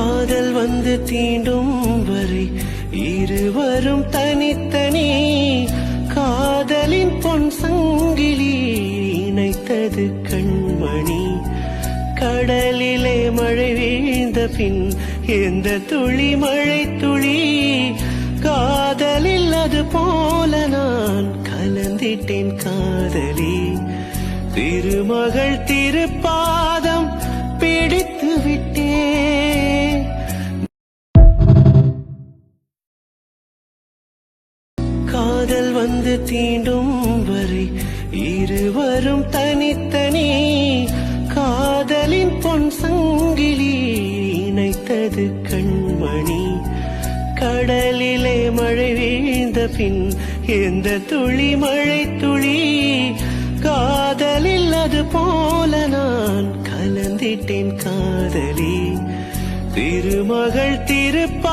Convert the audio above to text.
காதல் வந்து தீண்டும் வரை இருவரும் தனித்தனி காதலின் பொன் சங்கிலி இணைத்தது கண்மணி. கடலிலே மழை வீழ்ந்த பின் எந்த துளி மழை துளி காதலில் அது போல நான் கலந்திட்டேன் காதலி. திருமகள் திருப்பாதம் பிடித்து விட்டேன். காதல் வந்து தீண்டும் வரை இருவரும் தனித்தனி காதலின் பொன் சங்கிலி இணைத்தது கண்மணி. கடலிலே மழை வீழ்ந்த பின் எந்த துளி மழை துளி காதலில் அது போல நான் கலந்திட்டேன் காதலி. திருமகள் திருப்ப